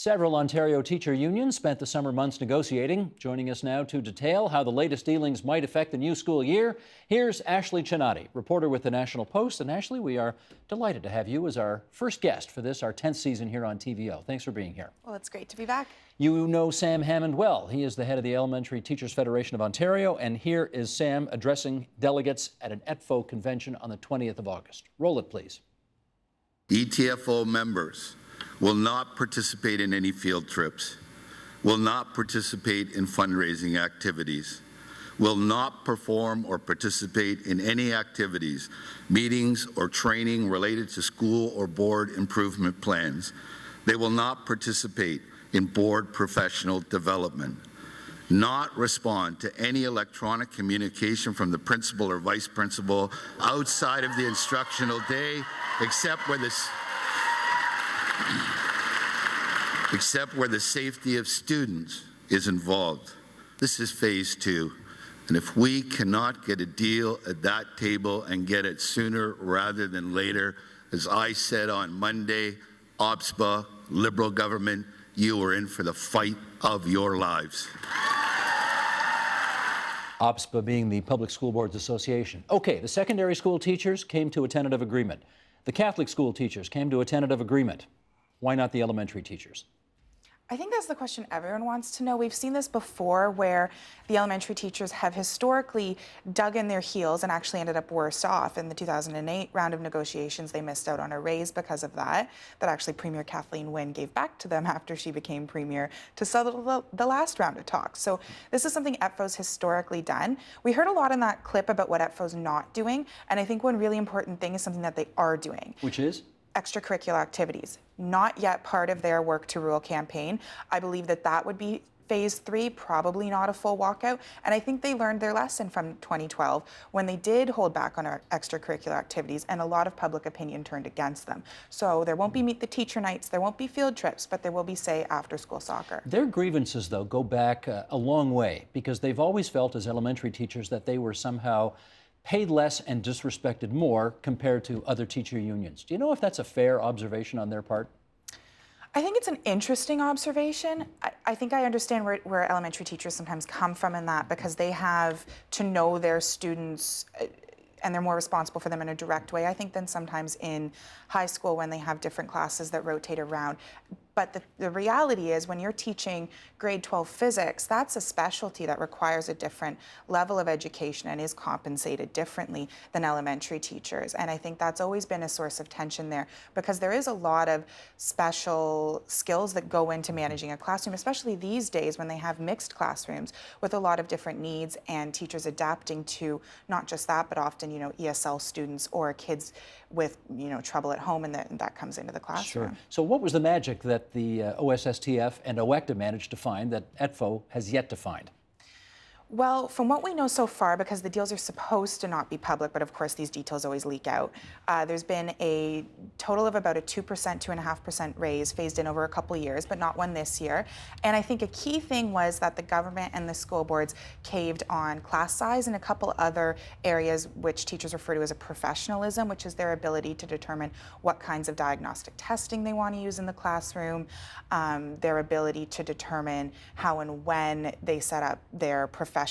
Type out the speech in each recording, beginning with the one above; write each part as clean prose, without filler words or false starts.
Several Ontario teacher unions spent the summer months negotiating. Joining us now to detail how the latest dealings might affect the new school year, here's Ashley Csanady, reporter with the National Post. And Ashley, we are delighted to have you as our first guest for this, our 10th season here on TVO. Thanks for being here. Well, it's great to be back. You know Sam Hammond well. He is the head of the Elementary Teachers Federation of Ontario, and here is Sam addressing delegates at an ETFO convention on the 20th of August. Roll it, please. ETFO members will not participate in any field trips, will not participate in fundraising activities, will not perform or participate in any activities, meetings, or training related to school or board improvement plans. They will not participate in board professional development, not respond to any electronic communication from the principal or vice principal outside of the instructional day, except where the safety of students is involved. This is phase 2. And if we cannot get a deal at that table and get it sooner rather than later, as I said on Monday, OPSPA, Liberal government, you are in for the fight of your lives. OPSPA being the Public School Boards Association. Okay, the secondary school teachers came to a tentative agreement. The Catholic school teachers came to a tentative agreement. Why not the elementary teachers? I think that's the question everyone wants to know. We've seen this before where the elementary teachers have historically dug in their heels and actually ended up worse off. In the 2008 round of negotiations, they missed out on a raise because of that actually Premier Kathleen Wynne gave back to them after she became Premier to settle the last round of talks. So this is something ETFO's historically done. We heard a lot in that clip about what ETFO's not doing, and I think one really important thing is something that they are doing. Which is? Extracurricular activities, not yet part of their Work to Rule campaign. I believe that would be phase 3, probably not a full walkout. And I think they learned their lesson from 2012 when they did hold back on our extracurricular activities and a lot of public opinion turned against them. So there won't be Meet the Teacher nights, there won't be field trips, but there will be, say, after school soccer. Their grievances, though, go back a long way because they've always felt as elementary teachers that they were somehow paid less and disrespected more compared to other teacher unions. Do you know if that's a fair observation on their part? I think it's an interesting observation. I think I understand where elementary teachers sometimes come from in that because they have to know their students and they're more responsible for them in a direct way, I think, than sometimes in high school when they have different classes that rotate around. But the reality is when you're teaching grade 12 physics, that's a specialty that requires a different level of education and is compensated differently than elementary teachers. And I think that's always been a source of tension there because there is a lot of special skills that go into managing a classroom, especially these days when they have mixed classrooms with a lot of different needs and teachers adapting to not just that, but often, ESL students or kids with, trouble at home, and that comes into the classroom. Sure. So what was the magic that the OSSTF and OECTA managed to find that ETFO has yet to find? Well, from what we know so far, because the deals are supposed to not be public, but of course these details always leak out, there's been a total of about a 2%, 2.5% raise phased in over a couple years, but not one this year. And I think a key thing was that the government and the school boards caved on class size and a couple other areas which teachers refer to as a professionalism, which is their ability to determine what kinds of diagnostic testing they want to use in the classroom, their ability to determine how and when they set up their professional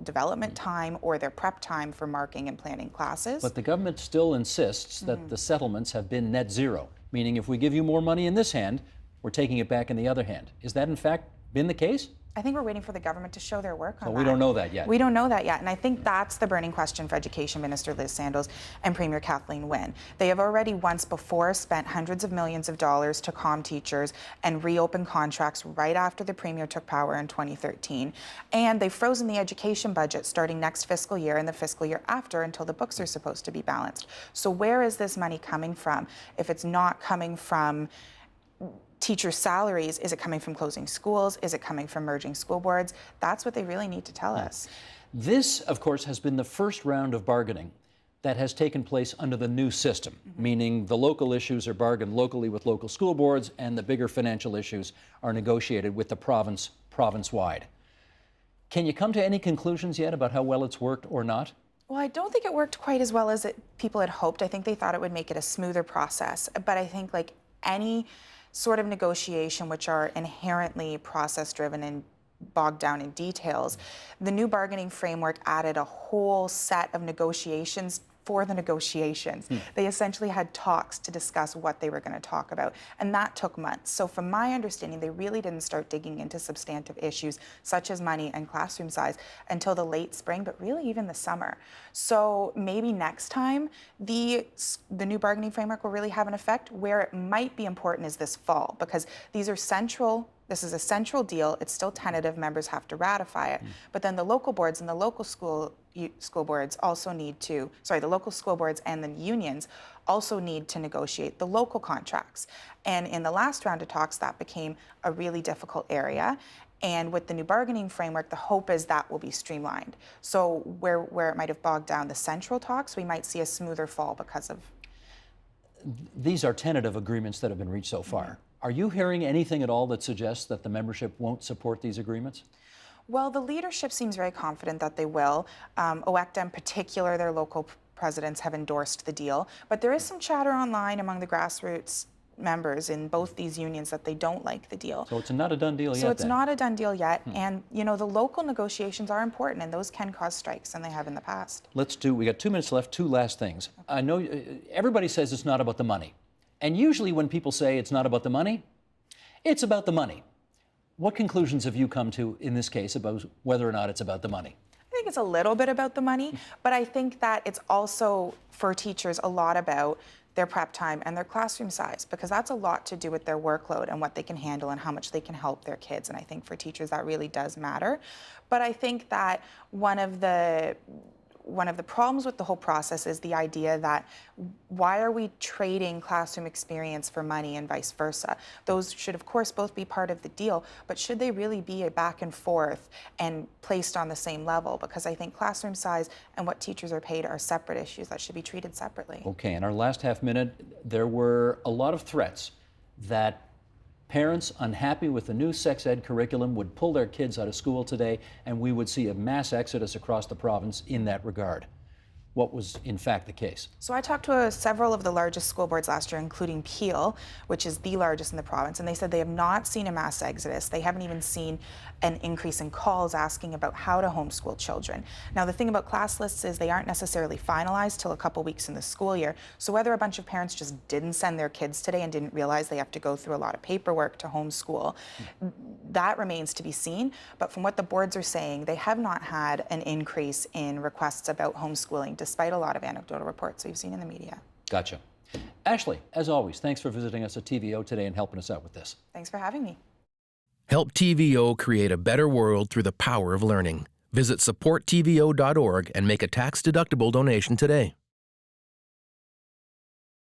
development time or their prep time for marking and planning classes. But the government still insists that the settlements have been net zero, meaning if we give you more money in this hand, we're taking it back in the other hand. Is that in fact been the case? I think we're waiting for the government to show their work on that. So we don't know that yet. We don't know that yet, and I think that's the burning question for Education Minister Liz Sandals and Premier Kathleen Wynne. They have already once before spent hundreds of millions of dollars to calm teachers and reopen contracts right after the Premier took power in 2013, and they've frozen the education budget starting next fiscal year and the fiscal year after until the books are supposed to be balanced. So where is this money coming from? If it's not coming from teacher salaries, is it coming from closing schools? Is it coming from merging school boards? That's what they really need to tell us. This, of course, has been the first round of bargaining that has taken place under the new system, meaning the local issues are bargained locally with local school boards and the bigger financial issues are negotiated with the province-wide. Can you come to any conclusions yet about how well it's worked or not? Well, I don't think it worked quite as well as people had hoped. I think they thought it would make it a smoother process. But I think like any sort of negotiation, which are inherently process-driven and bogged down in details, the new bargaining framework added a whole set of negotiations for the negotiations. They essentially had talks to discuss what they were going to talk about, and that took months. So from my understanding, they really didn't start digging into substantive issues such as money and classroom size until the late spring, but really even the summer. So maybe next time the new bargaining framework will really have an effect. Where it might be important is this fall, because these are central. This is a central deal. It's still tentative. Members have to ratify it. But then the local boards and the local school boards also need to, the local school boards and the unions also need to negotiate the local contracts. And in the last round of talks, that became a really difficult area. And with the new bargaining framework, the hope is that will be streamlined. So where it might have bogged down the central talks, we might see a smoother fall because of. These are tentative agreements that have been reached so far. Are you hearing anything at all that suggests that the membership won't support these agreements? Well, the leadership seems very confident that they will. OECTA in particular, their local presidents have endorsed the deal. But there is some chatter online among the grassroots members in both these unions that they don't like the deal. So it's not a done deal yet. So it's then. not a done deal yet. And, you know, the local negotiations are important, and those can cause strikes, and they have in the past. We got 2 minutes left, two last things. I know everybody says it's not about the money. And usually when people say it's not about the money, it's about the money. What conclusions have you come to in this case about whether or not it's about the money? I think it's a little bit about the money, but I think that it's also, for teachers, a lot about their prep time and their classroom size, because that's a lot to do with their workload and what they can handle and how much they can help their kids. And I think for teachers that really does matter. But I think that one of the problems with the whole process is the idea that why are we trading classroom experience for money and vice versa? Those should, of course, both be part of the deal, but should they really be a back and forth and placed on the same level? Because I think classroom size and what teachers are paid are separate issues that should be treated separately. Okay, in our last half minute, there were a lot of threats that parents unhappy with the new sex ed curriculum would pull their kids out of school today, and we would see a mass exodus across the province in that regard. What was in fact the case? So I talked to several of the largest school boards last year, including Peel, which is the largest in the province, and they said they have not seen a mass exodus. They haven't even seen an increase in calls asking about how to homeschool children. Now, the thing about class lists is they aren't necessarily finalized till a couple weeks in the school year. So whether a bunch of parents just didn't send their kids today and didn't realize they have to go through a lot of paperwork to homeschool, that remains to be seen. But from what the boards are saying, they have not had an increase in requests about homeschooling, despite a lot of anecdotal reports we've seen in the media. Gotcha. Ashley, as always, thanks for visiting us at TVO today and helping us out with this. Thanks for having me. Help TVO create a better world through the power of learning. Visit supporttvo.org and make a tax-deductible donation today.